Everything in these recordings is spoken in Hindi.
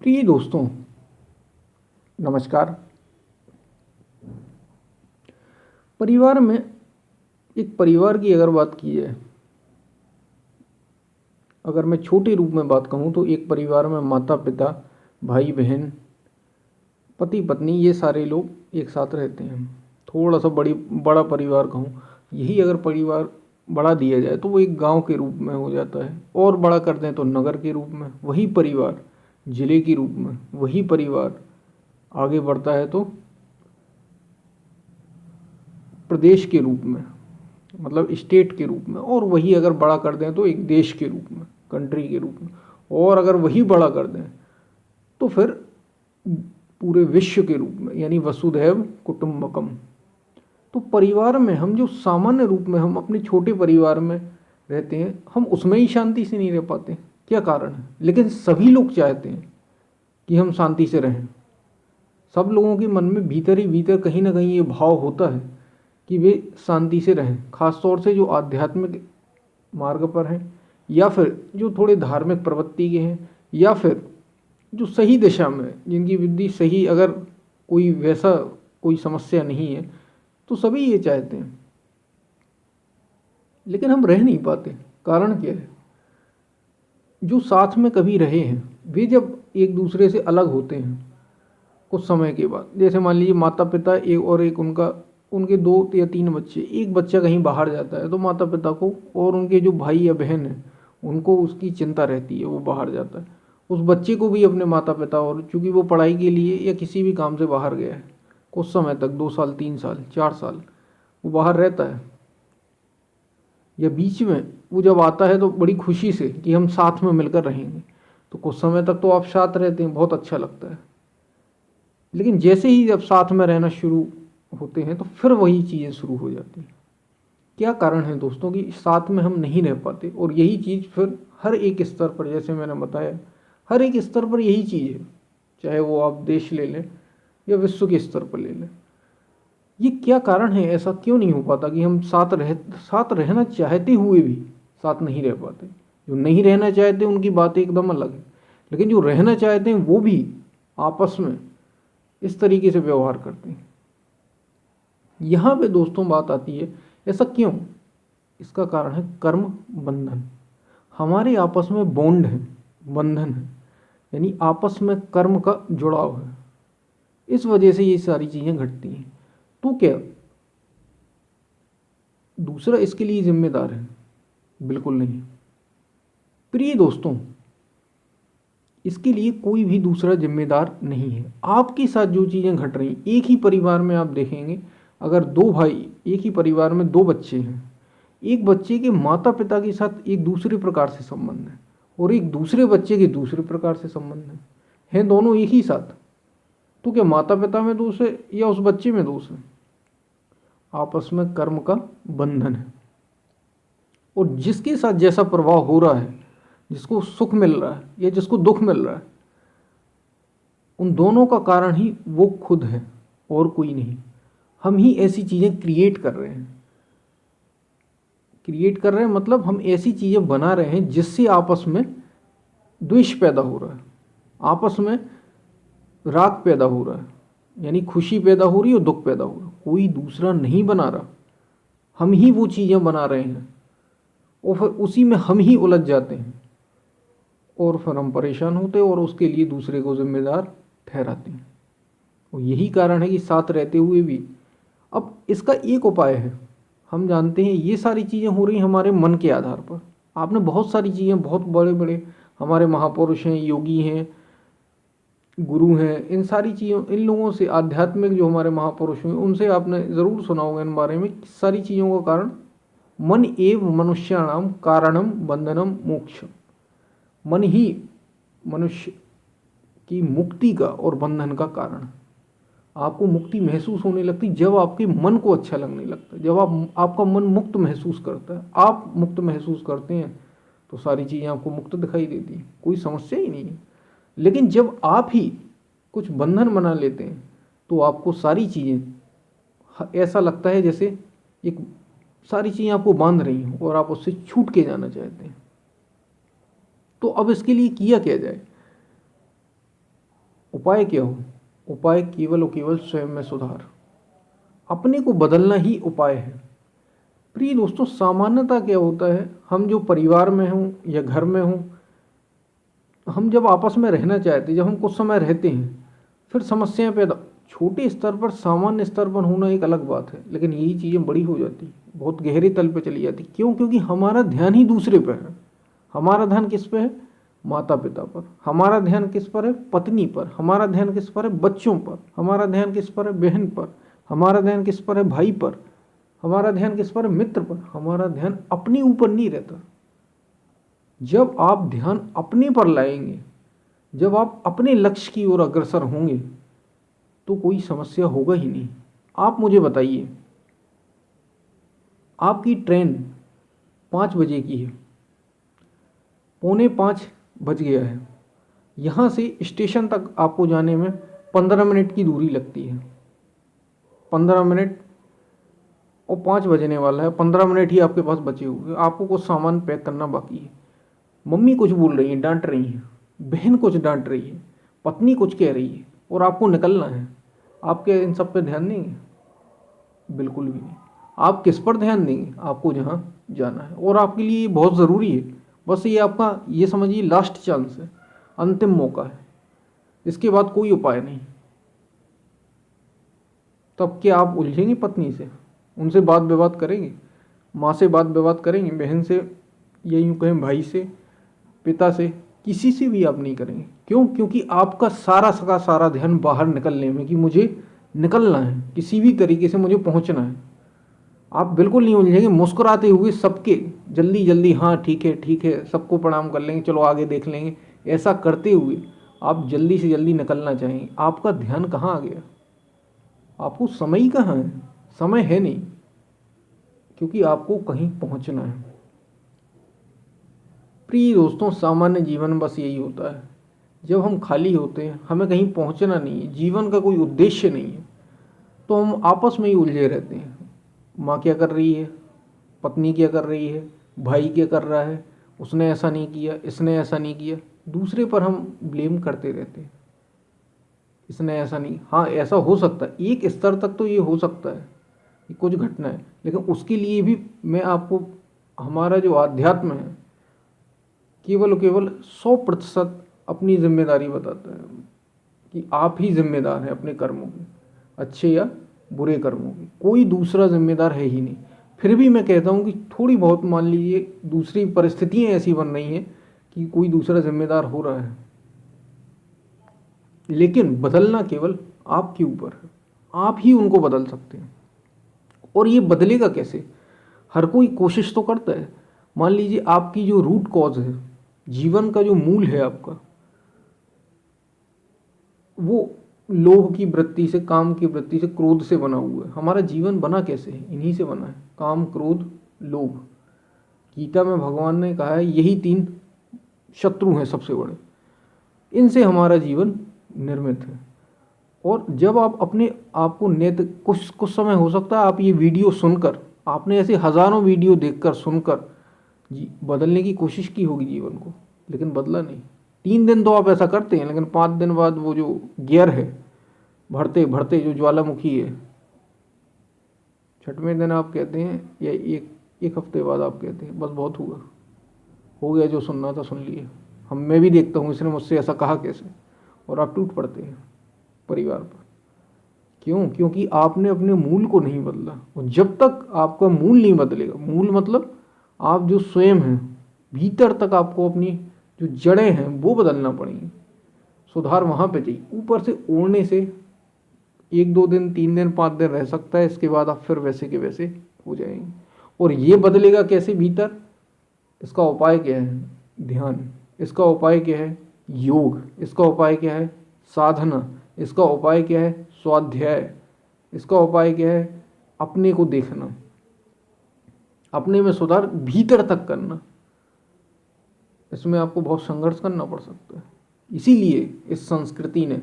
प्रिय दोस्तों, नमस्कार। परिवार में एक परिवार की अगर बात की जाए, अगर मैं छोटे रूप में बात कहूँ तो एक परिवार में माता पिता, भाई बहन, पति पत्नी, ये सारे लोग एक साथ रहते हैं। थोड़ा सा बड़ा परिवार कहूँ, यही अगर परिवार बढ़ा दिया जाए तो वो एक गांव के रूप में हो जाता है, और बड़ा कर दें तो नगर के रूप में, वही परिवार जिले के रूप में, वही परिवार आगे बढ़ता है तो प्रदेश के रूप में, मतलब स्टेट के रूप में, और वही अगर बड़ा कर दें तो एक देश के रूप में, कंट्री के रूप में, और अगर वही बड़ा कर दें तो फिर पूरे विश्व के रूप में, यानी वसुधैव कुटुंबकम। तो परिवार में हम जो सामान्य रूप में हम अपने छोटे परिवार में रहते हैं, हम उसमें ही शांति से नहीं रह पाते। क्या कारण है? लेकिन सभी लोग चाहते हैं कि हम शांति से रहें। सब लोगों के मन में भीतर ही भीतर कहीं ना कहीं ये भाव होता है कि वे शांति से रहें, खास तौर से जो आध्यात्मिक मार्ग पर हैं, या फिर जो थोड़े धार्मिक प्रवृत्ति के हैं, या फिर जो सही दिशा में, जिनकी बुद्धि सही, अगर कोई वैसा कोई समस्या नहीं है तो सभी ये चाहते हैं। लेकिन हम रह नहीं पाते। कारण क्या है? जो साथ में कभी रहे हैं वे जब एक दूसरे से अलग होते हैं कुछ समय के बाद, जैसे मान लीजिए माता पिता एक और एक उनके 2 या 3 बच्चे, एक बच्चा कहीं बाहर जाता है तो माता पिता को और उनके जो भाई या बहन है उनको उसकी चिंता रहती है, वो बाहर जाता है। उस बच्चे को भी अपने माता पिता, और चूंकि वो पढ़ाई के लिए या किसी भी काम से बाहर गया है, कुछ समय तक 2 साल 3 साल 4 साल वो बाहर रहता है, या बीच में वो जब आता है तो बड़ी खुशी से कि हम साथ में मिलकर रहेंगे, तो कुछ समय तक तो आप साथ रहते हैं, बहुत अच्छा लगता है। लेकिन जैसे ही जब साथ में रहना शुरू होते हैं तो फिर वही चीज़ें शुरू हो जाती हैं। क्या कारण है दोस्तों कि साथ में हम नहीं रह पाते? और यही चीज़ फिर हर एक स्तर पर, जैसे मैंने बताया, हर एक स्तर पर यही चीज़ है, चाहे वो आप देश ले लें या विश्व के स्तर पर ले लें। ये क्या कारण है? ऐसा क्यों नहीं हो पाता कि हम साथ रहना चाहते हुए भी साथ नहीं रह पाते? जो नहीं रहना चाहते उनकी बात एकदम अलग है, लेकिन जो रहना चाहते हैं वो भी आपस में इस तरीके से व्यवहार करते हैं। यहाँ पे दोस्तों बात आती है, ऐसा क्यों? इसका कारण है कर्म बंधन। हमारे आपस में बॉन्ड है, बंधन है, यानी आपस में कर्म का जुड़ाव है। इस वजह से ये सारी चीज़ें घटती हैं। तो क्या दूसरा इसके लिए जिम्मेदार है? बिल्कुल नहीं। प्रिय दोस्तों, इसके लिए कोई भी दूसरा जिम्मेदार नहीं है। आपके साथ जो चीज़ें घट रही, एक ही परिवार में आप देखेंगे, अगर 2 भाई, एक ही परिवार में 2 बच्चे हैं, एक बच्चे के माता पिता के साथ एक दूसरे प्रकार से संबंध है, और एक दूसरे बच्चे के दूसरे प्रकार से संबंध है दोनों एक ही साथ। तो क्या माता पिता में दोष है या उस बच्चे में दोष है? आपस में कर्म का बंधन है, और जिसके साथ जैसा प्रभाव हो रहा है, जिसको सुख मिल रहा है या जिसको दुख मिल रहा है, उन दोनों का कारण ही वो खुद है और कोई नहीं। हम ही ऐसी चीज़ें क्रिएट कर रहे हैं। मतलब हम ऐसी चीज़ें बना रहे हैं जिससे आपस में द्वेष पैदा हो रहा है, आपस में राग पैदा हो रहा है, यानी खुशी पैदा हो रही है और दुख पैदा हो रहा है। कोई दूसरा नहीं बना रहा, हम ही वो चीज़ें बना रहे हैं, और फिर उसी में हम ही उलझ जाते हैं, और फिर हम परेशान होते हैं और उसके लिए दूसरे को जिम्मेदार ठहराते हैं। और यही कारण है कि साथ रहते हुए भी, अब इसका एक उपाय है। हम जानते हैं ये सारी चीज़ें हो रही हमारे मन के आधार पर। आपने बहुत सारी चीज़ें, बहुत बड़े बड़े हमारे महापुरुष हैं, योगी हैं, गुरु हैं, इन सारी चीज़ों, इन लोगों से, आध्यात्मिक जो हमारे महापुरुष हैं, उनसे आपने ज़रूर सुना होगा इन बारे में। सारी चीज़ों का कारण मन एव मनुष्याणाम कारणम बंधनम मोक्ष। मन ही मनुष्य की मुक्ति का और बंधन का कारण। आपको मुक्ति महसूस होने लगती जब आपके मन को अच्छा लगने लगता है, जब आपका मन मुक्त महसूस करता है। आप मुक्त महसूस करते हैं तो सारी चीज़ें आपको मुक्त दिखाई देती हैं, कोई समस्या ही नहीं है। लेकिन जब आप ही कुछ बंधन बना लेते हैं तो आपको सारी चीज़ें ऐसा लगता है जैसे एक सारी चीज़ें आपको बांध रही हों और आप उससे छूट के जाना चाहते हैं। तो अब इसके लिए किया क्या जाए? उपाय क्या हो? उपाय केवल और केवल स्वयं में सुधार, अपने को बदलना ही उपाय है। प्रिय दोस्तों, सामान्यतः क्या होता है, हम जो परिवार में हों या घर में हों, हम जब आपस में रहना चाहते हैं, जब हम कुछ समय रहते हैं, फिर समस्याएं पैदा, छोटे स्तर पर सामान्य स्तर पर होना एक अलग बात है, लेकिन यही चीज़ें बड़ी हो जाती, बहुत गहरे तल पे चली जाती। क्यों? क्योंकि हमारा ध्यान ही दूसरे पर है। हमारा ध्यान किस पे है? माता पिता पर। हमारा ध्यान किस पर है? पत्नी पर। हमारा ध्यान किस पर है? बच्चों पर। हमारा ध्यान किस पर है? बहन पर। हमारा ध्यान किस पर है? भाई पर। हमारा ध्यान किस पर है? मित्र पर। हमारा ध्यान अपने ऊपर नहीं रहता। जब आप ध्यान अपने पर लाएंगे, जब आप अपने लक्ष्य की ओर अग्रसर होंगे, तो कोई समस्या होगा ही नहीं। आप मुझे बताइए, आपकी ट्रेन 5 बजे की है, 4:45 बज गया है, यहाँ से स्टेशन तक आपको जाने में 15 मिनट की दूरी लगती है। 15 मिनट और 5 बजने वाला है, 15 मिनट ही आपके पास बचे हुए। आपको कुछ सामान पैक करना बाकी है। मम्मी कुछ बोल रही है, डांट रही है, बहन कुछ डांट रही है, पत्नी कुछ कह रही है, और आपको निकलना है। आप क्या इन सब पे ध्यान देंगे? बिल्कुल भी नहीं। आप किस पर ध्यान देंगे? आपको जहाँ जाना है, और आपके लिए बहुत ज़रूरी है। बस ये आपका, ये समझिए, लास्ट चांस है, अंतिम मौका है। इसके बाद कोई उपाय नहीं। तब क्या आप उलझेंगे पत्नी से? उनसे बात विवाद करेंगे? माँ से बात विवाद करेंगे? बहन से, या यूँ कहें भाई से, पिता से? किसी से भी आप नहीं करेंगे। क्यों? क्योंकि आपका सारा का सारा ध्यान बाहर निकलने में, कि मुझे निकलना है, किसी भी तरीके से मुझे पहुंचना है। आप बिल्कुल नहीं उलझेंगे, मुस्कुराते हुए सबके, जल्दी जल्दी, हाँ ठीक है ठीक है, सबको प्रणाम कर लेंगे, चलो आगे देख लेंगे, ऐसा करते हुए आप जल्दी से जल्दी निकलना चाहेंगे। आपका ध्यान कहाँ आ गया? आपको समय ही कहाँ है? समय है नहीं, क्योंकि आपको कहीं पहुंचना है। प्रिय दोस्तों, सामान्य जीवन बस यही होता है। जब हम खाली होते हैं, हमें कहीं पहुंचना नहीं है, जीवन का कोई उद्देश्य नहीं है, तो हम आपस में ही उलझे रहते हैं। माँ क्या कर रही है, पत्नी क्या कर रही है, भाई क्या कर रहा है, उसने ऐसा नहीं किया, इसने ऐसा नहीं किया, दूसरे पर हम ब्लेम करते रहते हैं। इसने ऐसा नहीं, हाँ ऐसा हो सकता है, एक स्तर तक तो ये हो सकता है कि कुछ घटना है, लेकिन उसके लिए भी मैं आपको, हमारा जो अध्यात्म है, केवल और केवल 100% अपनी जिम्मेदारी बताता है, कि आप ही जिम्मेदार हैं अपने कर्मों के, अच्छे या बुरे कर्मों के। कोई दूसरा जिम्मेदार है ही नहीं। फिर भी मैं कहता हूँ कि थोड़ी बहुत, मान लीजिए दूसरी परिस्थितियाँ ऐसी बन रही हैं कि कोई दूसरा जिम्मेदार हो रहा है, लेकिन बदलना केवल आपके ऊपर है। आप ही उनको बदल सकते हैं। और ये बदलेगा कैसे? हर कोई कोशिश तो करता है। मान लीजिए आपकी जो रूट कॉज है, जीवन का जो मूल है आपका, वो लोभ की वृत्ति से, काम की वृत्ति से, क्रोध से बना हुआ है। हमारा जीवन बना कैसे है? इन्हीं से बना है, काम, क्रोध, लोभ। गीता में भगवान ने कहा है यही 3 शत्रु हैं सबसे बड़े, इनसे हमारा जीवन निर्मित है। और जब आप अपने आप को कुछ समय हो सकता है आप ये वीडियो सुनकर, आपने ऐसे हज़ारों वीडियो देखकर, सुनकर बदलने की कोशिश की होगी जीवन को, लेकिन बदला नहीं। 3 दिन तो आप ऐसा करते हैं, लेकिन 5 दिन बाद वो जो गियर है, भरते भरते जो ज्वालामुखी है, 6वें दिन आप कहते हैं, या एक हफ्ते बाद आप कहते हैं बस बहुत हुआ, हो गया, जो सुनना था सुन लिए, मैं भी देखता हूँ इसने मुझसे ऐसा कहा कैसे, और आप टूट पड़ते हैं परिवार पर। क्यों? क्योंकि आपने अपने मूल को नहीं बदला। और जब तक आपका मूल नहीं बदलेगा, मूल मतलब आप जो स्वयं हैं, भीतर तक आपको अपनी जो जड़ें हैं वो बदलना पड़ेंगी। सुधार वहाँ पे चाहिए। ऊपर से ओढ़ने से 1-2 दिन, 3 दिन, 5 दिन रह सकता है, इसके बाद आप फिर वैसे के वैसे हो जाएंगे। और ये बदलेगा कैसे भीतर? इसका उपाय क्या है? ध्यान। इसका उपाय क्या है? योग। इसका उपाय क्या है? साधना। इसका उपाय क्या है? स्वाध्याय। इसका उपाय क्या है? अपने को देखना, अपने में सुधार भीतर तक करना। इसमें आपको बहुत संघर्ष करना पड़ सकता है। इसीलिए इस संस्कृति ने,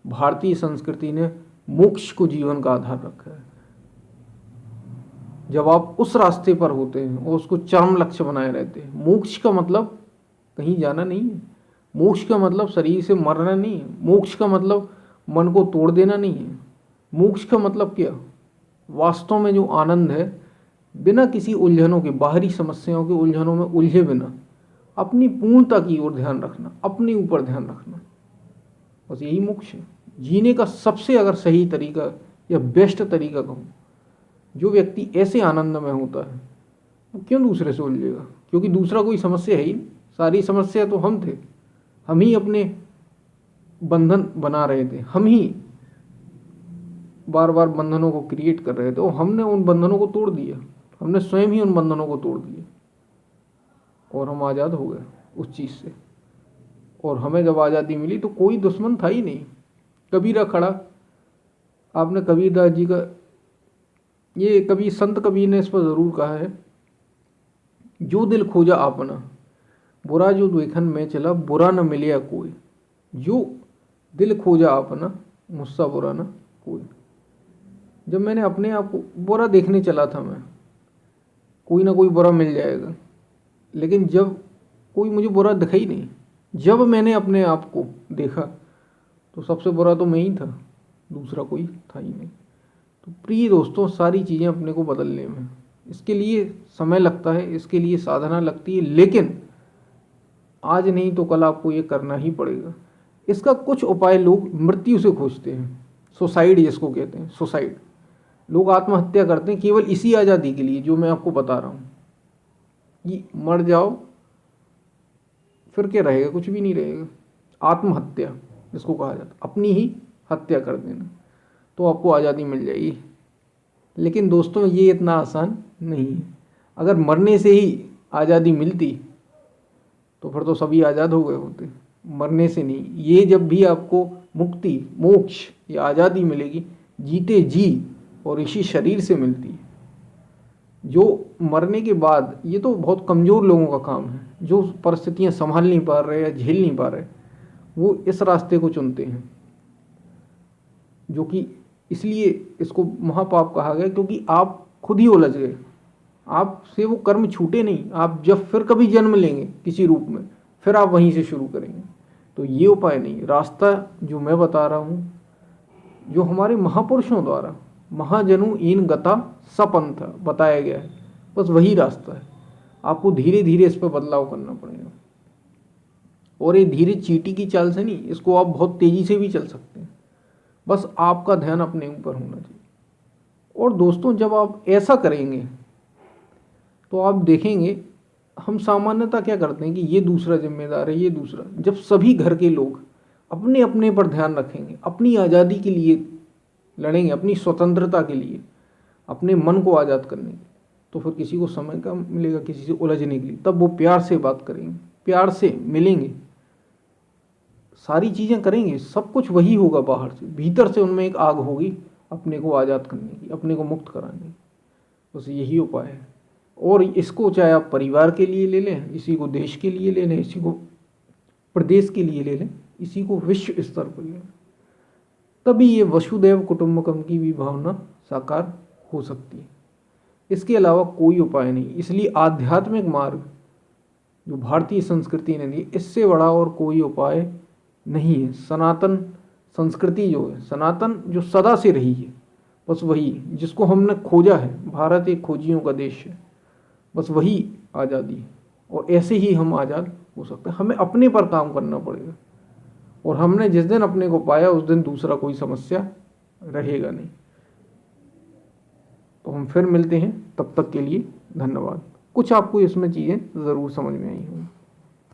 भारतीय संस्कृति ने, मोक्ष को जीवन का आधार रखा है। जब आप उस रास्ते पर होते हैं और उसको चरम लक्ष्य बनाए रहते हैं, मोक्ष का मतलब कहीं जाना नहीं है। मोक्ष का मतलब शरीर से मरना नहीं है, मोक्ष का मतलब मन को तोड़ देना नहीं है। मोक्ष का मतलब क्या, वास्तव में जो आनंद है, बिना किसी उलझनों के, बाहरी समस्याओं के उलझनों में उलझे बिना अपनी पूर्णता की ओर ध्यान रखना, अपने ऊपर ध्यान रखना, बस यही मोक्ष है। जीने का सबसे अगर सही तरीका या बेस्ट तरीका कहूँ, जो व्यक्ति ऐसे आनंद में होता है वो क्यों दूसरे से उलझेगा, क्योंकि दूसरा कोई समस्या है ही नहीं। सारी समस्या तो हम थे, हम ही अपने बंधन बना रहे थे, हम ही बार बार बंधनों को क्रिएट कर रहे थे और हमने उन बंधनों को तोड़ दिया, हमने स्वयं ही उन बंधनों को तोड़ दिया और हम आज़ाद हो गए उस चीज़ से। और हमें जब आज़ादी मिली तो कोई दुश्मन था ही नहीं। कबीरा खड़ा, आपने कबीरदास जी का, ये कभी संत कबीर ने इस पर ज़रूर कहा है, जो दिल खोजा आपना, बुरा जो देखन में चला, बुरा न मिले कोई। जो दिल खोजा आपना, मुझसा बुरा न कोई। जब मैंने अपने आप को बुरा देखने चला था मैं, कोई ना कोई बुरा मिल जाएगा, लेकिन जब कोई मुझे बुरा दिखा ही नहीं, जब मैंने अपने आप को देखा तो सबसे बुरा तो मैं ही था, दूसरा कोई था ही नहीं। तो प्रिय दोस्तों, सारी चीज़ें अपने को बदलने में, इसके लिए समय लगता है, इसके लिए साधना लगती है, लेकिन आज नहीं तो कल आपको ये करना ही पड़ेगा। इसका कुछ उपाय लोग मृत्यु से खोजते हैं, सुसाइड जिसको कहते हैं, सुसाइड। लोग आत्महत्या करते हैं केवल इसी आज़ादी के लिए जो मैं आपको बता रहा हूँ, कि मर जाओ फिर क्या रहेगा, कुछ भी नहीं रहेगा। आत्महत्या जिसको कहा जाता, अपनी ही हत्या कर देना, तो आपको आज़ादी मिल जाएगी। लेकिन दोस्तों ये इतना आसान नहीं है। अगर मरने से ही आज़ादी मिलती तो फिर तो सभी आज़ाद हो गए होते, मरने से नहीं। ये जब भी आपको मुक्ति, मोक्ष या आज़ादी मिलेगी, जीते जी और इसी शरीर से मिलती है। जो मरने के बाद, ये तो बहुत कमज़ोर लोगों का काम है, जो परिस्थितियाँ संभाल नहीं पा रहे या झेल नहीं पा रहे, वो इस रास्ते को चुनते हैं, जो कि इसलिए इसको महापाप कहा गया, क्योंकि आप खुद ही उलझ गए, आपसे वो कर्म छूटे नहीं। आप जब फिर कभी जन्म लेंगे किसी रूप में, फिर आप वहीं से शुरू करेंगे। तो ये उपाय नहीं, रास्ता जो मैं बता रहा हूँ, जो हमारे महापुरुषों द्वारा, महाजनु इन गता सपंथ बताया गया है, बस वही रास्ता है। आपको धीरे धीरे इस पर बदलाव करना पड़ेगा, और ये धीरे चींटी की चाल से नहीं, इसको आप बहुत तेज़ी से भी चल सकते हैं। बस आपका ध्यान अपने ऊपर होना चाहिए। और दोस्तों, जब आप ऐसा करेंगे तो आप देखेंगे, हम सामान्यतः क्या करते हैं कि ये दूसरा जिम्मेदार है, ये दूसरा। जब सभी घर के लोग अपने अपने पर ध्यान रखेंगे, अपनी आज़ादी के लिए लड़ेंगे, अपनी स्वतंत्रता के लिए, अपने मन को आज़ाद करने के, तो फिर किसी को समय कम मिलेगा किसी से उलझने के लिए। तब वो प्यार से बात करेंगे, प्यार से मिलेंगे, सारी चीज़ें करेंगे, सब कुछ वही होगा बाहर से। भीतर से उनमें एक आग होगी अपने को आज़ाद करने की, अपने को मुक्त कराने की। बस यही उपाय है। और इसको चाहे आप परिवार के लिए ले लें, इसी को देश के लिए ले लें, इसी को प्रदेश के लिए ले लें, इसी को विश्व स्तर पर ले लें, तभी ये वसुदैव कुटुंबकम की भी भावना साकार हो सकती है। इसके अलावा कोई उपाय नहीं। इसलिए आध्यात्मिक मार्ग जो भारतीय संस्कृति ने दी, इससे बड़ा और कोई उपाय नहीं है। सनातन संस्कृति जो है, सनातन जो सदा से रही है, बस वही जिसको हमने खोजा है। भारत एक खोजियों का देश है, बस वही आज़ादी है। और ऐसे ही हम आज़ाद हो सकते हैं। हमें अपने पर काम करना पड़ेगा, और हमने जिस दिन अपने को पाया उस दिन दूसरा कोई समस्या रहेगा नहीं। तो हम फिर मिलते हैं, तब तक के लिए धन्यवाद। कुछ आपको इसमें चीज़ें ज़रूर समझ में आई होंगी।